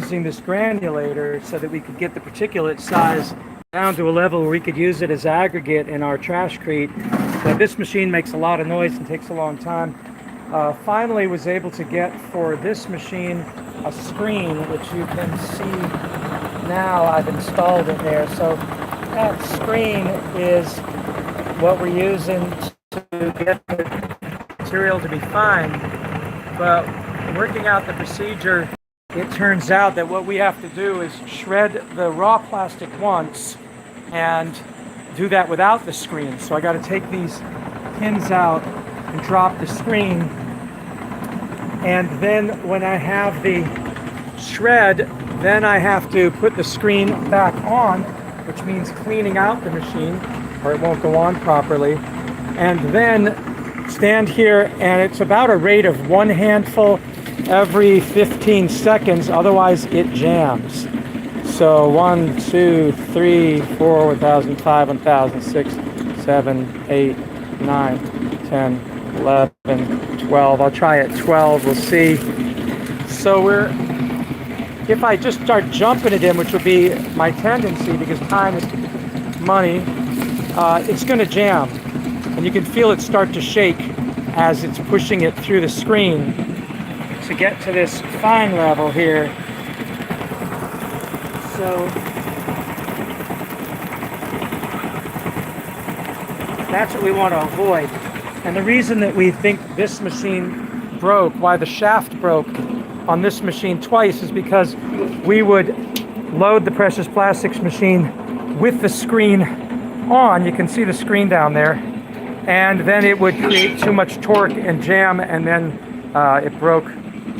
using this granulator so that we could get the particulate size down to a level where we could use it as aggregate in our trashcrete. But this machine makes a lot of noise and takes a long time. Finally was able to get for this machine a screen, which you can see now. I've installed it there. So that screen is what we're using to get the material to be fine. But working out the procedure, it turns out that what we have to do is shred the raw plastic once and do that without the screen. So I got to take these pins out and drop the screen, and then when I have the shred, then I have to put the screen back on, which means cleaning out the machine or it won't go on properly, and then stand here, and it's about a rate of 1 handful every 15 seconds, otherwise it jams. So 1, 2, 3, 4, 1005, 1006, 7, 8, 9, 10, 11, 12. I'll try at 12, we'll see. So if I just start jumping it in, which would be my tendency because time is money, it's going to jam. And you can feel it start to shake as it's pushing it through the screen to get to this fine level here. So that's what we want to avoid. And the reason that we think this machine broke, why the shaft broke on this machine twice, is because we would load the precious plastics machine with the screen on. You can see the screen down there. And then it would create too much torque and jam, and then it broke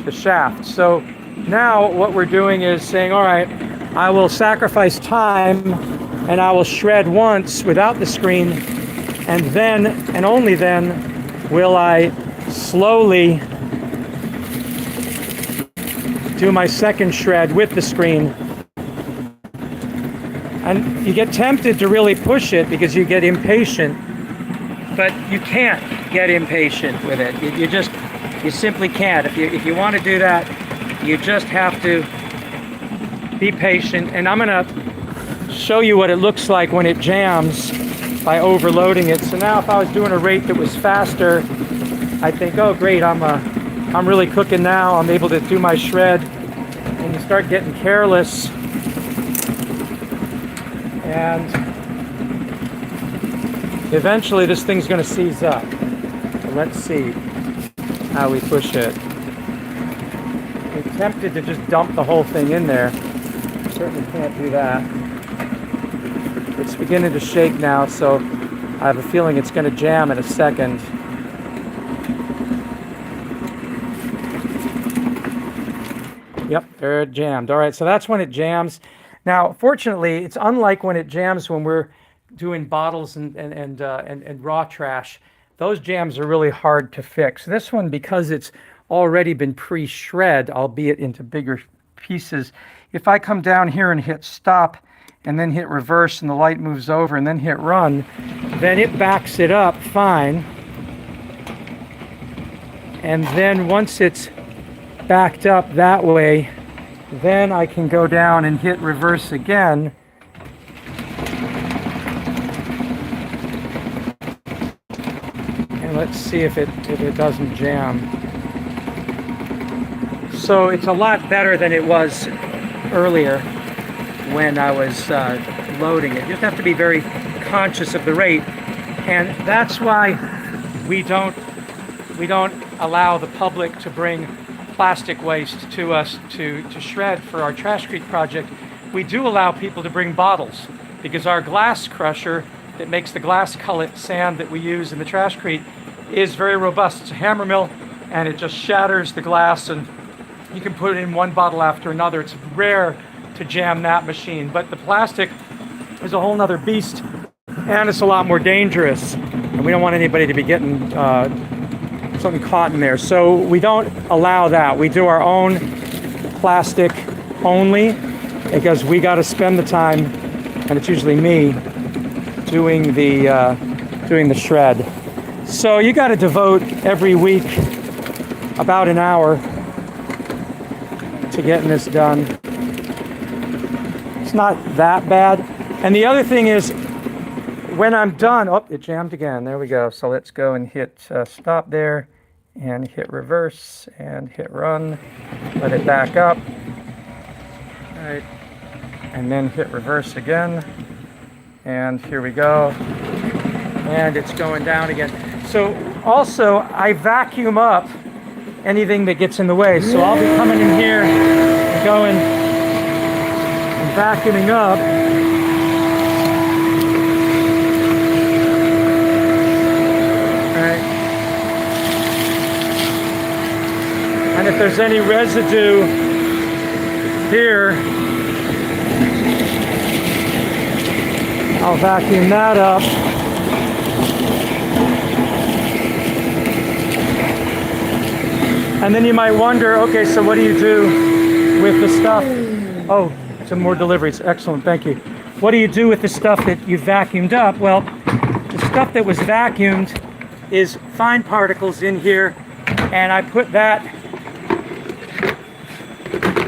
the shaft. So now what we're doing is saying, all right, I will sacrifice time and I will shred once without the screen, and then, and only then, will I slowly do my second shred with the screen. And you get tempted to really push it because you get impatient, but you can't get impatient with it. You simply can't. If you want to do that, you just have to be patient. And I'm going to show you what it looks like when it jams by overloading it. So now if I was doing a rate that was faster, I think, oh great, I'm really cooking now. I'm able to do my shred. And you start getting careless, and eventually this thing's going to seize up. So let's see how we push it. I'm tempted to just dump the whole thing in there. Certainly can't do that. It's beginning to shake now, so I have a feeling it's going to jam in a second. Yep, there it jammed. All right, so that's when it jams. Now, fortunately, it's unlike when it jams when we're doing bottles and raw trash. Those jams are really hard to fix. This one, because it's already been pre-shred, albeit into bigger pieces, if I come down here and hit stop and then hit reverse and the light moves over and then hit run, then it backs it up fine. And then once it's backed up that way, then I can go down and hit reverse again. And let's see if it doesn't jam. So it's a lot better than it was earlier when I was loading it. You just have to be very conscious of the rate, and that's why we don't allow the public to bring plastic waste to us to shred for our Trashcrete project. We do allow people to bring bottles because our glass crusher that makes the glass cullet sand that we use in the Trashcrete is very robust. It's a hammer mill, and it just shatters the glass, and you can put it in one bottle after another. It's rare to jam that machine, but the plastic is a whole nother beast, and it's a lot more dangerous, and we don't want anybody to be getting something caught in there. So we don't allow that. We do our own plastic only because we got to spend the time, and it's usually me, doing the shred. So you got to devote every week about an hour to getting this done. It's not that bad. And the other thing is, when I'm done, oh, it jammed again. There we go. So let's go and hit stop there and hit reverse and hit run. Let it back up. All right. And then hit reverse again. And here we go. And it's going down again. So also, I vacuum up anything that gets in the way. So I'll be coming in here and going and vacuuming up. And if there's any residue here, I'll vacuum that up. And then you might wonder, okay, so what do you do with the stuff? Oh, some more deliveries. Excellent, thank you. What do you do with the stuff that you vacuumed up? Well, the stuff that was vacuumed is fine particles in here, and I put that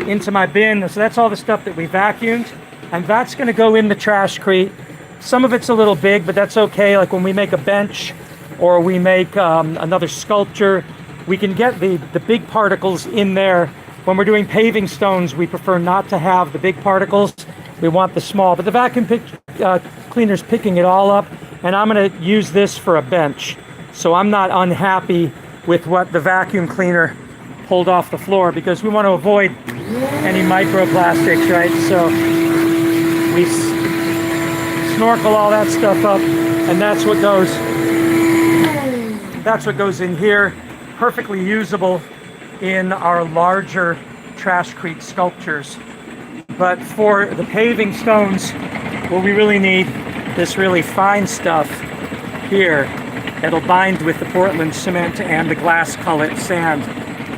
into my bin. So that's all the stuff that we vacuumed, and that's going to go in the trashcrete. Some of it's a little big, but that's okay. Like when we make a bench or we make another sculpture, we can get the big particles in there. When we're doing paving stones, we prefer not to have the big particles. We want the small, but the vacuum cleaner's picking it all up, and I'm going to use this for a bench. So I'm not unhappy with what the vacuum cleaner pulled off the floor, because we want to avoid any microplastics, right? So we snorkel all that stuff up, and that's what goes in here. Perfectly usable in our larger trashcrete sculptures. But for the paving stones, well, we really need this really fine stuff here that'll bind with the Portland cement and the glass colored sand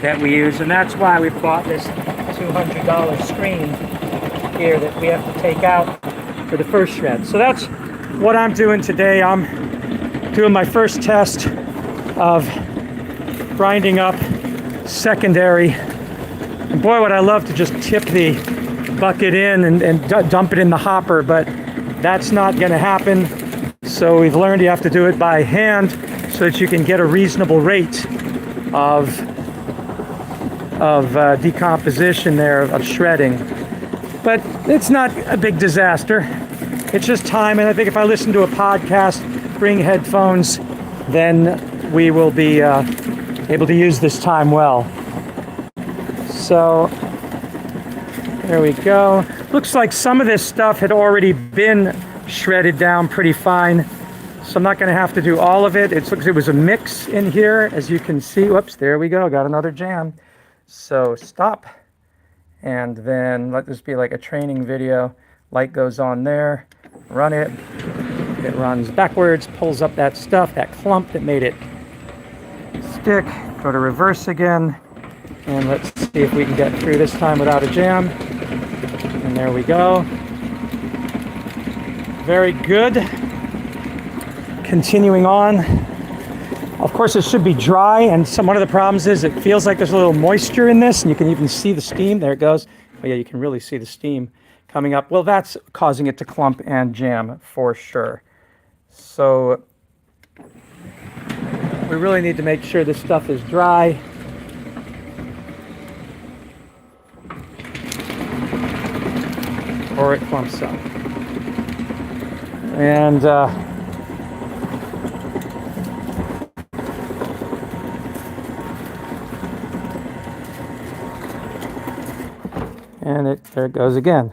that we use. And that's why we bought this $200 screen here that we have to take out for the first shred. So that's what I'm doing today. I'm doing my first test of grinding up secondary. And boy, would I love to just tip the bucket in and dump it in the hopper, but that's not going to happen. So we've learned you have to do it by hand so that you can get a reasonable rate of decomposition there, of shredding. But it's not a big disaster. It's just time, and I think if I listen to a podcast, bring headphones, then we will be able to use this time well. So there we go. Looks like some of this stuff had already been shredded down pretty fine, so I'm not going to have to do all of it. It looks like it was a mix in here, as you can see. Whoops, there we go. Got another jam. So stop, and then let this be like a training video. Light goes on there. Run it. It runs backwards, pulls up that stuff, that clump that made it stick. Go to reverse again, and let's see if we can get through this time without a jam. And there we go. Very good. Continuing on. Of course, it should be dry, and one of the problems is it feels like there's a little moisture in this, and you can even see the steam. There it goes. Oh yeah, you can really see the steam coming up. Well, that's causing it to clump and jam for sure. So we really need to make sure this stuff is dry. Or it clumps up. And there it goes again.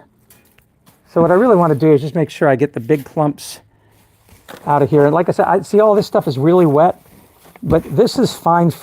So what I really want to do is just make sure I get the big clumps out of here. And like I said, I see all this stuff is really wet, but this is fine